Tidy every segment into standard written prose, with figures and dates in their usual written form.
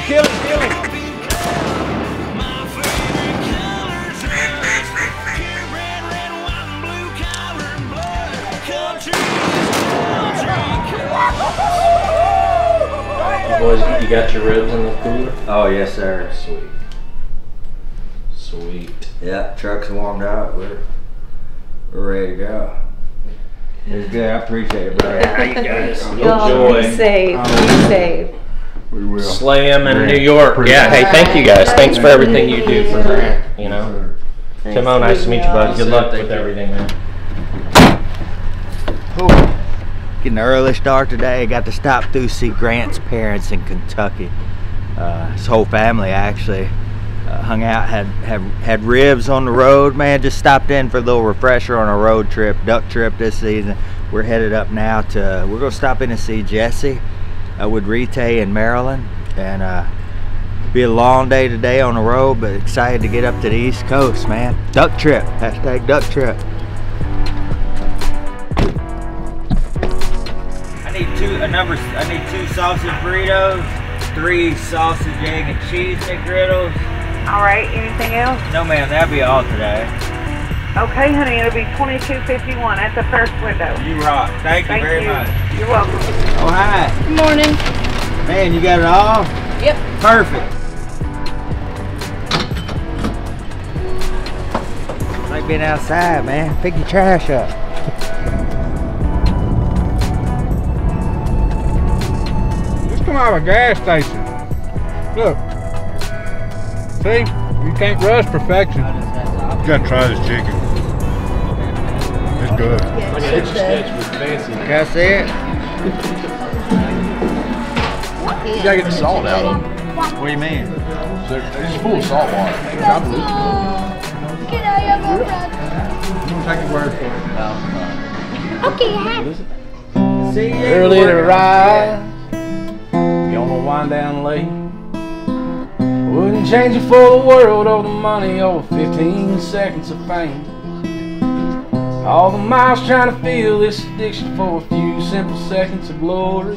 kill him, kill him. Boys, you got your ribs in the cooler? Oh, yes, sir. Sweet. Sweet. Yeah, truck's warmed up. We're ready to go. It was good. I appreciate it, bro. How you guys? Y'all be safe. Be safe. We will. Slam in New York. Yeah, hey, thank you guys. Thanks for everything you do for Grant, you know. Timo, nice to meet you, bud. Good luck with everything, man. Getting an early start today. Got to stop through see Grant's parents in Kentucky. His whole family actually hung out, had ribs on the road, man. Just stopped in for a little refresher on a road trip, duck trip this season. We're headed up now to, we're gonna stop in and see Jesse with Retay in Maryland, and be a long day today on the road, but excited to get up to the East Coast, man. Duck trip, hashtag duck trip. I need two sausage burritos, 3 sausage, egg, and cheese McGriddles. All right, anything else? No, ma'am, that'll be all today. Okay, honey, it'll be $22.51 at the first window. You rock. Thank you very much. You're welcome. Oh, hi. Good morning. Man, you got it all? Yep. Perfect. It's like being outside, man. Pick your trash up. Come out of a gas station. Look. See? You can't rush perfection. You gotta try this chicken. It's good. Like an itchy sketch with fancy. Can I see it? You gotta get the salt out of them. What do you mean? They're just full of salt water. I believe it. Can I have a bread? Take your word for it. Okay, See you. Early to rise. You on the wind down late. Wouldn't change it for the world or the money or 15 seconds of fame. All the miles trying to feel this addiction for a few simple seconds of glory.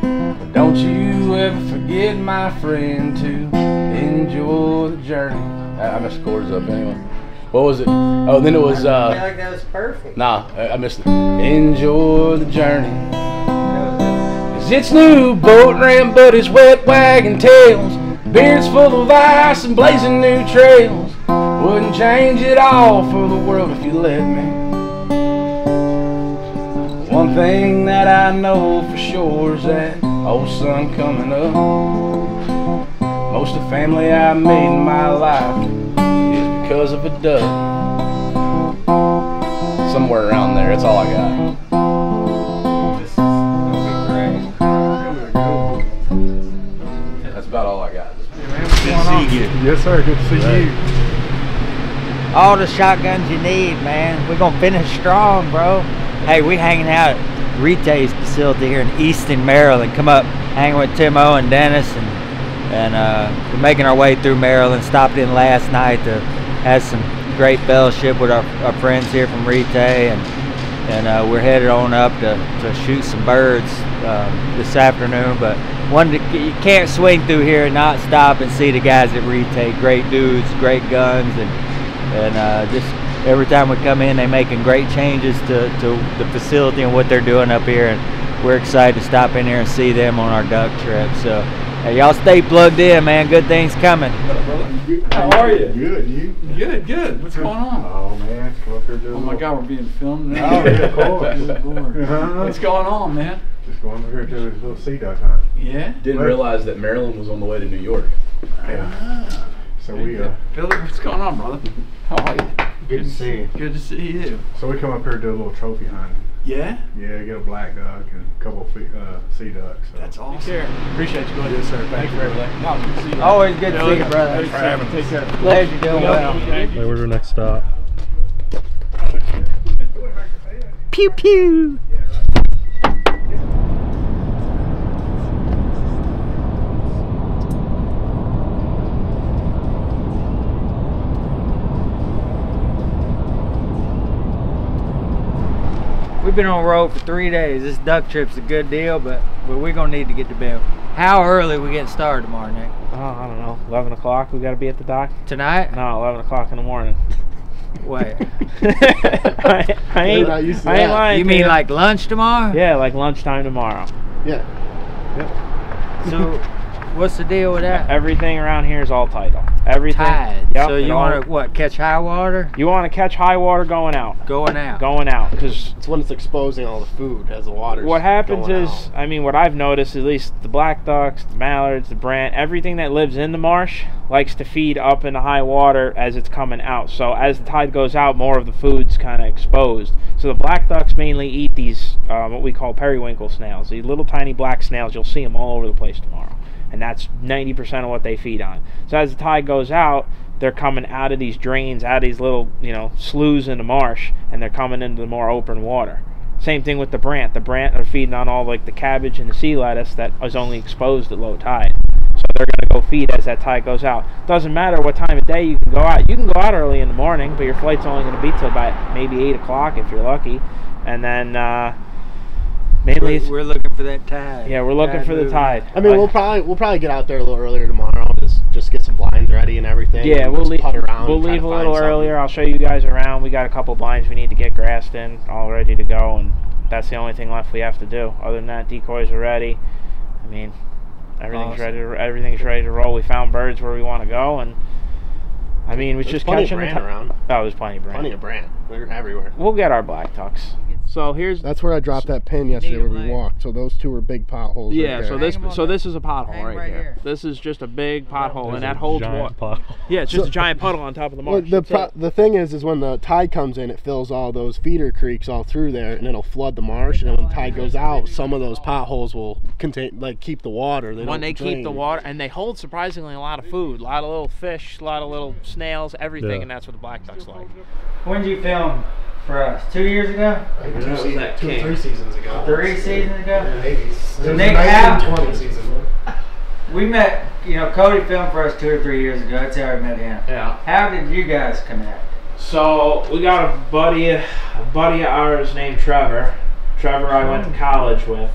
But don't you ever forget, my friend, to enjoy the journey. I messed the chords up anyway. What was it? Oh, then it was I feel like that was perfect. nah, I missed it. Enjoy the journey. It's new boat ramp, but it's wet wagon tails. Beards full of ice and blazing new trails. Wouldn't change it all for the world if you let me. One thing that I know for sure is that old sun coming up. Most of the family I made in my life is because of a duck. Somewhere around there, that's all I got. About all I got. Good to see you. Yes, sir. Good to see you. All the shotguns you need, man. We're gonna finish strong, bro. Hey, we hanging out at Retay's facility here in Easton, Maryland. Come up, hanging with Timo and Dennis, and we're making our way through Maryland. Stopped in last night to have some great fellowship with our friends here from Retay, and we're headed on up to shoot some birds this afternoon. But you can't swing through here and not stop and see the guys at Retay. Great dudes, great guns, and just every time we come in, they're making great changes to the facility and what they're doing up here, and we're excited to stop in here and see them on our duck trip. So hey, y'all stay plugged in, man. Good things coming. How are you? Good. You? Good, good. What's going on? Oh man, come up here. Oh my God, we're being filmed now. Oh yeah, of course. Good Lord. What's going on, man? Just going over here to a little sea duck hunt. Yeah? Didn't realize that Maryland was on the way to New York. Yeah. So we Billy, what's going on, brother? How are you? Good to see you. Good to see you. So we come up here to do a little trophy hunt. Yeah? Yeah, get a black duck and a couple of sea ducks. So. That's awesome. Appreciate you going. Yes, sir. Thank you for everything. No, good to see you. Always good to see you, brother. Thanks for having us. Take care. Glad you're doing well. Hey, where's our next stop? Pew pew. We've been on the road for 3 days. This duck trip's a good deal, but we're gonna need to get to bed. How early we get started tomorrow, Nick? Oh, I don't know. 11 o'clock. We got to be at the dock. Tonight? No, 11 o'clock in the morning. Wait. I ain't lying. You mean like lunch tomorrow? Yeah, like lunchtime tomorrow. Yeah. Yep. So, what's the deal with that? Everything around here is all tidal. Everything. Tide. Yep, So you want to what? Catch high water? You want to catch high water going out. Going out. Going out, because it's when it's exposing all the food as the water. What happens is, I mean, what I've noticed, at least the black ducks, the mallards, the brant, everything that lives in the marsh likes to feed up in the high water as it's coming out. So as the tide goes out, more of the food's kind of exposed. So the black ducks mainly eat these what we call periwinkle snails. These little tiny black snails. You'll see them all over the place tomorrow. And that's 90% of what they feed on. So as the tide goes out, they're coming out of these drains, out of these little, you know, sloughs in the marsh, and they're coming into the more open water. Same thing with the brant. The brant are feeding on all like the cabbage and the sea lettuce that is only exposed at low tide. So they're going to go feed as that tide goes out. Doesn't matter what time of day you can go out. You can go out early in the morning, but your flight's only going to be till about maybe 8 o'clock if you're lucky. And then mainly we're looking for that tide. Yeah, we're looking for the tide. I mean, we'll probably get out there a little earlier tomorrow. Just get some blinds ready and everything. Yeah, and we'll leave. We'll leave a little earlier. I'll show you guys around. We got a couple blinds we need to get grassed in, all ready to go, and that's the only thing left we have to do. Other than that, decoys are ready. I mean, everything's ready. Everything's ready to roll. We found birds where we want to go, and I mean, just catching brand around. Oh, there's plenty of brand. Plenty of brand. They're everywhere. We'll get our black tucks. So that's where I dropped that pin yesterday where we walked. So those two are big potholes. Yeah. Right there. So this is a pothole right here. This is just a big pothole, and that holds water. Yeah, it's just a giant puddle on top of the marsh. The thing is when the tide comes in, it fills all those feeder creeks all through there, and it'll flood the marsh. And then when the tide goes out, some of those potholes will keep the water. They keep the water, and they hold surprisingly a lot of food, a lot of little fish, a lot of little snails, everything, and that's what the black ducks like. When did you film for us? 2 years ago? I think 3 seasons ago. 3 seasons ago? Yeah, maybe. So Nick, how 20 season. We met, you know, Cody filmed for us 2 or 3 years ago. That's how we met him. Yeah. How did you guys connect? So we got a buddy of ours named Trevor. Trevor I went to college with.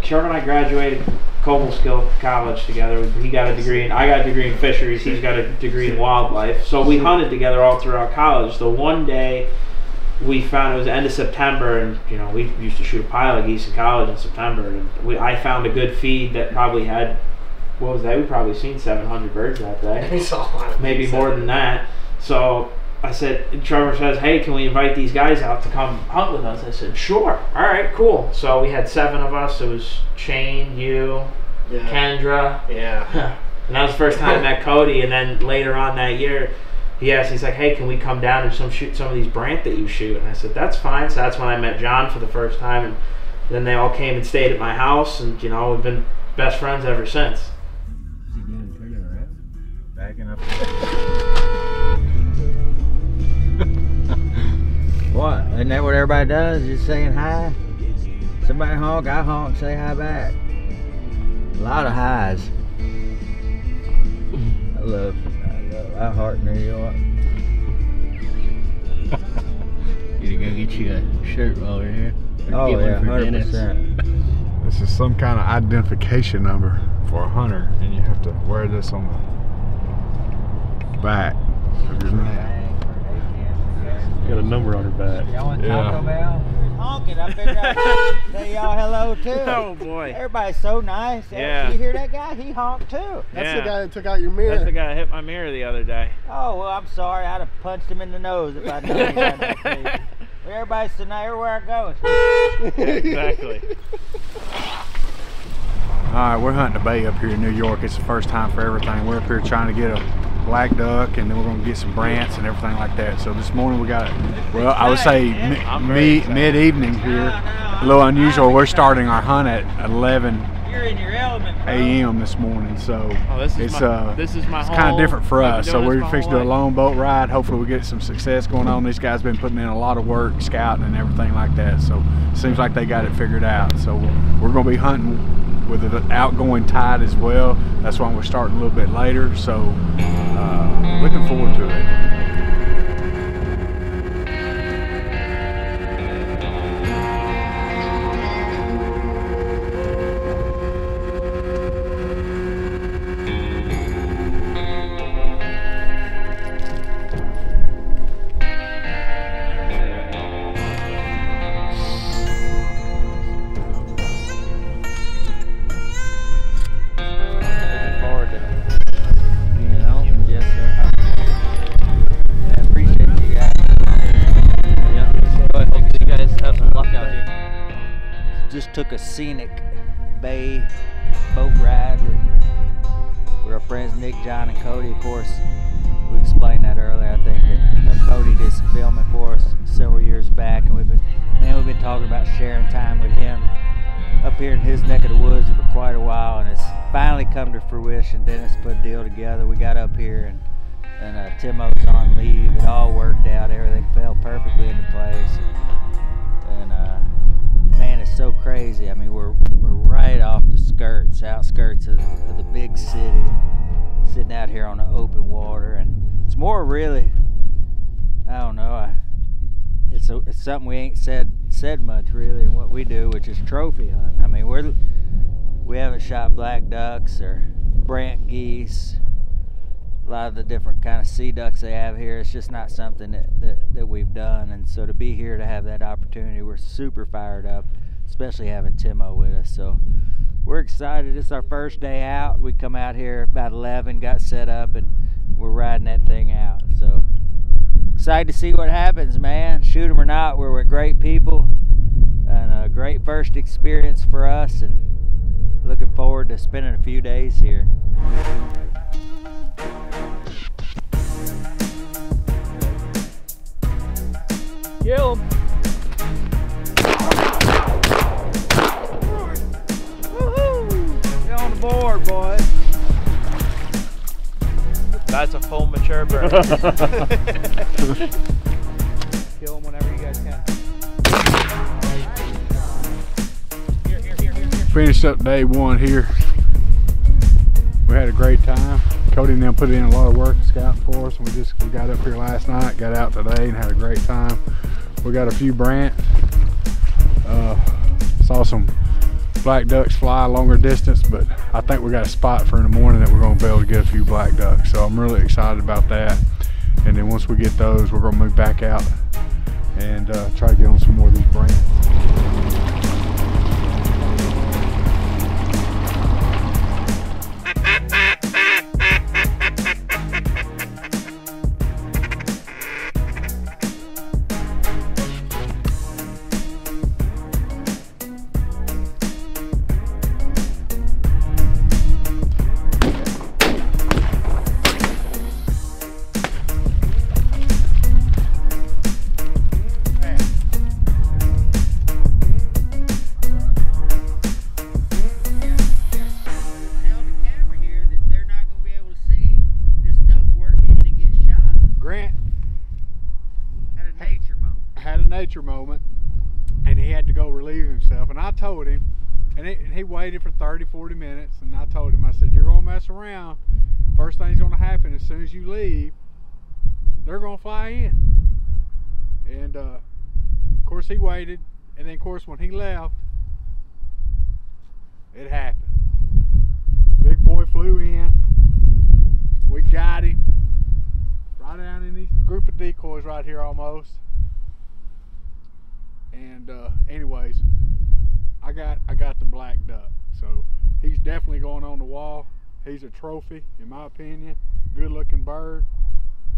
Trevor and I graduated Cobleskill College together. He got a degree, and I got a degree in fisheries. He's got a degree in wildlife. So we hunted together all throughout college. So one day we found it was the end of September, and you know we used to shoot a pile of geese in college in September. And I found a good feed that probably had, what was that? We probably seen 700 birds that day. We saw a lot. Maybe more than that. So I said, Trevor says, hey, can we invite these guys out to come hunt with us? I said, sure. All right, cool. So we had 7 of us. It was Shane, you, Kendra. Yeah. And that was the first time I met Cody. And then later on that year, he's like, hey, can we come down and shoot some of these brant that you shoot? And I said, that's fine. So that's when I met John for the first time. And then they all came and stayed at my house. And, you know, we've been best friends ever since. Backing up. What? Isn't that what everybody does? Just saying hi? Somebody honk, I honk, say hi back. A lot of highs. I heart New York. You to go get you a shirt over here. Oh yeah, 100%. This is some kind of identification number for a hunter, and you have to wear this on the back of your neck. Got a number on her back. Y'all want Taco Bell? Honking. I figured I'd say y'all hello too. Oh boy. Everybody's so nice. Yeah. You hear that guy? He honked too. That's the guy that took out your mirror. That's the guy that hit my mirror the other day. Oh, well, I'm sorry. I'd have punched him in the nose if I'd known he had that thing. But everybody's so nice everywhere I go. Exactly. Alright, we're hunting a bay up here in New York. It's the first time for everything. We're up here trying to get a black duck, and then we're going to get some brants and everything like that. So this morning we got, well, I would say mid-evening here. A little unusual. We're starting our hunt at 11 a.m. this morning, so it's kind of different for us. So we're fixing to do a long boat ride. Hopefully we get some success going on. These guys been putting in a lot of work scouting and everything like that, so it seems like they got it figured out. So we're going to be hunting with an outgoing tide as well. That's why we're starting a little bit later, so looking forward to it. just took a scenic bay boat ride with our friends Nick, John, and Cody. Of course, we explained that earlier. I think that Cody did some filming for us several years back, and we've been talking about sharing time with him up here in his neck of the woods for quite a while, and it's finally come to fruition. Dennis put a deal together. We got up here, and Timo's on leave. It all worked out. Everything fell perfectly into place. And man, it's so crazy. I mean, we're right off the outskirts of the big city, sitting out here on the open water, and it's more really, I don't know, it's something we ain't said much really in what we do, which is trophy hunting. I mean, we haven't shot black ducks or brant geese, a lot of the different kind of sea ducks they have here. It's just not something that we've done, and so to be here to have that opportunity, we're super fired up, especially having Timo with us. So we're excited. It's our first day out. We come out here about 11, got set up, and we're riding that thing out. So excited to see what happens, man. Shoot 'em or not, we're with great people, and a great first experience for us, and looking forward to spending a few days here. Kill him. Woohoo! Get on the board, boys. That's a full mature bird. Kill them whenever you guys can. Finished up day one here. We had a great time. Cody and them put in a lot of work scouting for us, and we got up here last night, got out today, and had a great time. We got a few brant. Saw some black ducks fly a longer distance, but I think we got a spot for in the morning that we're going to be able to get a few black ducks. So I'm really excited about that. And then once we get those, we're going to move back out and try to get on some more of these brant. Moment, and he had to go relieve himself, and I told him, and he waited for 30-40 minutes, and I told him, I said, you're gonna mess around. First thing's gonna happen, as soon as you leave, they're gonna fly in. And of course he waited, and then of course when he left, it happened. Big boy flew in, we got him right down in this group of decoys right here almost. And anyways, I got the black duck, so he's definitely going on the wall. He's a trophy, in my opinion. Good looking bird,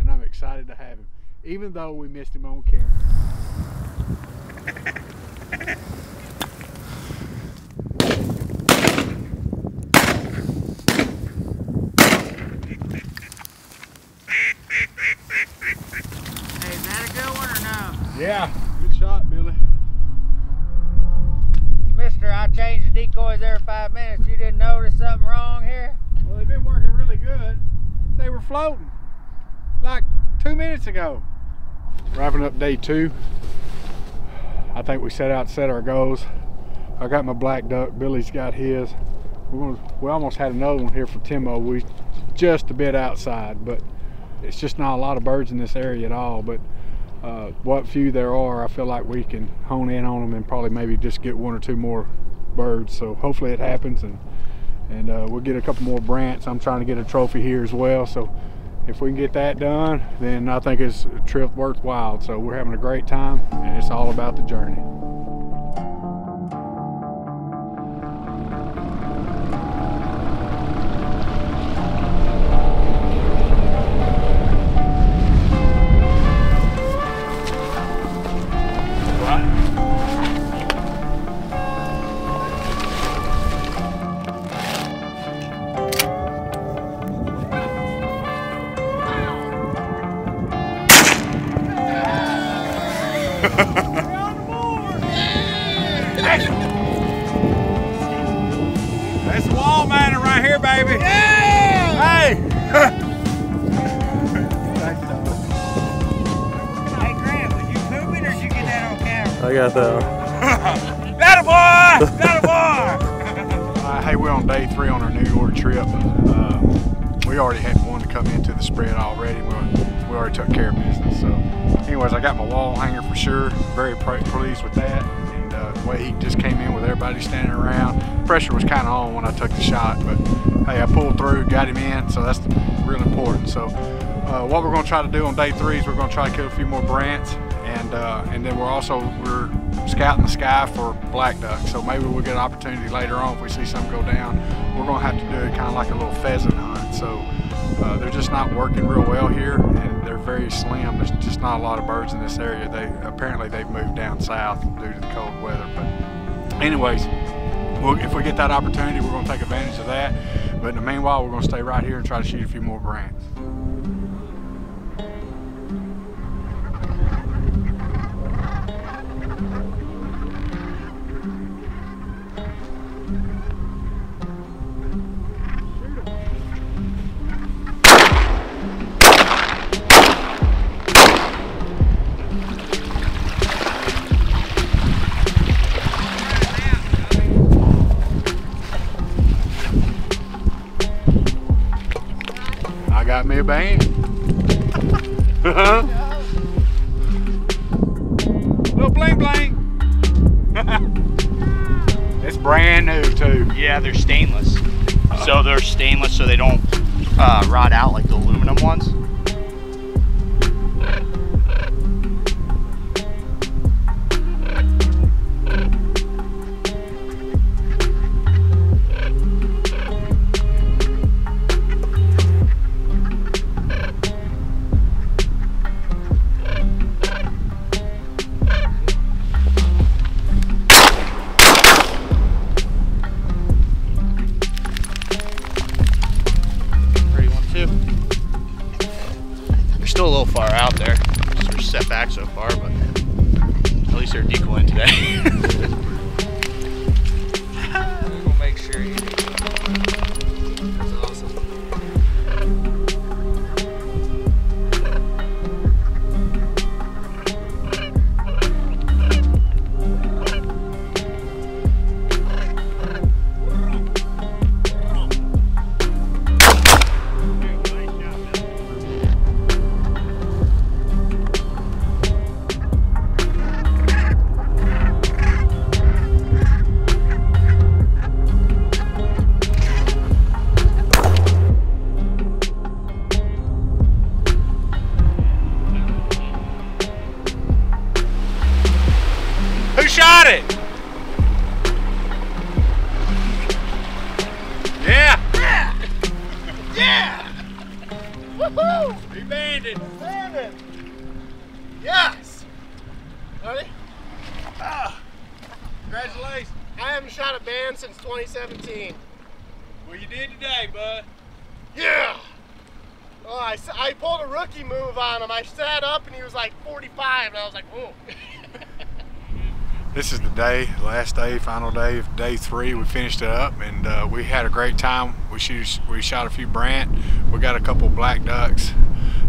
and I'm excited to have him, even though we missed him on camera. Hey, is that a good one or no? Yeah, good shot, Billy. Mister, I change the decoys every 5 minutes. You didn't notice something wrong here? Well, they've been working really good. They were floating like 2 minutes ago. Wrapping up day two. I think we set our goals. I got my black duck. Billy's got his. We almost had another one here for Timo. We just a bit outside, but it's just not a lot of birds in this area at all. But what few there are, I feel like we can hone in on them and probably maybe just get one or two more birds. So hopefully it happens, and we'll get a couple more brants. I'm trying to get a trophy here as well. So if we can get that done, then I think it's a trip worthwhile. So we're having a great time, and it's all about the journey. That's the wall manor right here, baby. Yeah! Hey! Hey, Grant, was you pooping or did you get that on camera? I got that one. That a boy! That a boy! Hey, we're on day 3 on our New York trip. We already had one to come into the spread already. We already took care of business. So, anyways, I got my wall hanger for sure. Very pleased with that. And the way he just came in with everybody standing around. Pressure was kind of on when I took the shot, but hey, I pulled through, got him in, so that's real important. So, what we're going to try to do on day 3 is we're going to try to kill a few more brants, and then we're scouting the sky for black duck. So maybe we'll get an opportunity later on if we see something go down. We're going to have to do it kind of like a little pheasant hunt. So they're just not working real well here, and they're very slim. There's just not a lot of birds in this area. Apparently they've moved down south due to the cold weather. But anyways, if we get that opportunity, we're going to take advantage of that. But in the meanwhile, we're going to stay right here and try to shoot a few more brants. Got me a band. Little bling bling. It's brand new too. Yeah, they're stainless. So they're stainless so they don't rot out like the aluminum ones. Still a little far out there. Just we're set back so far, but at least they're decoying today. We'll make sure you do. That's awesome. Who shot it? Yeah. Yeah. Yeah. Woohoo! He banded. Banded. Yes. Ready? Congratulations. I haven't shot a band since 2017. Well, you did today, bud. Yeah. Oh, I pulled a rookie move on him. I sat up and he was like 45, and I was like, oh. This is the day, last day, final day of day 3. We finished it up, and we had a great time. We shot a few brant. We got a couple black ducks.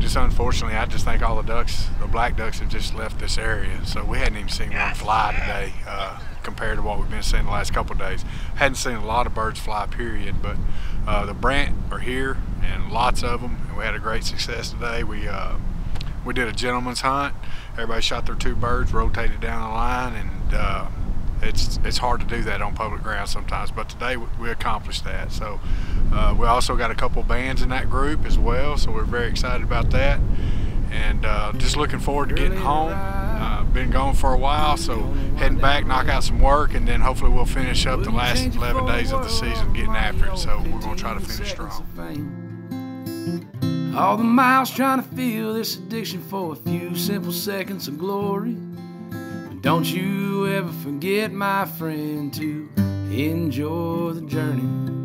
Just unfortunately, I just think all the black ducks have just left this area. So we hadn't even seen one fly today compared to what we've been seeing the last couple of days. Hadn't seen a lot of birds fly, period, but the brant are here, and lots of them. And we had a great success today. We did a gentleman's hunt. Everybody shot their 2 birds, rotated down the line, and it's hard to do that on public ground sometimes, but today we accomplished that. So we also got a couple bands in that group as well, so we're very excited about that, and just looking forward to getting home. Been gone for a while, so heading back, knock out some work, and then hopefully we'll finish up the last 11 days of the season getting after it. So we're going to try to finish strong. All the miles trying to feel this addiction for a few simple seconds of glory. Don't you ever forget, my friend, to enjoy the journey.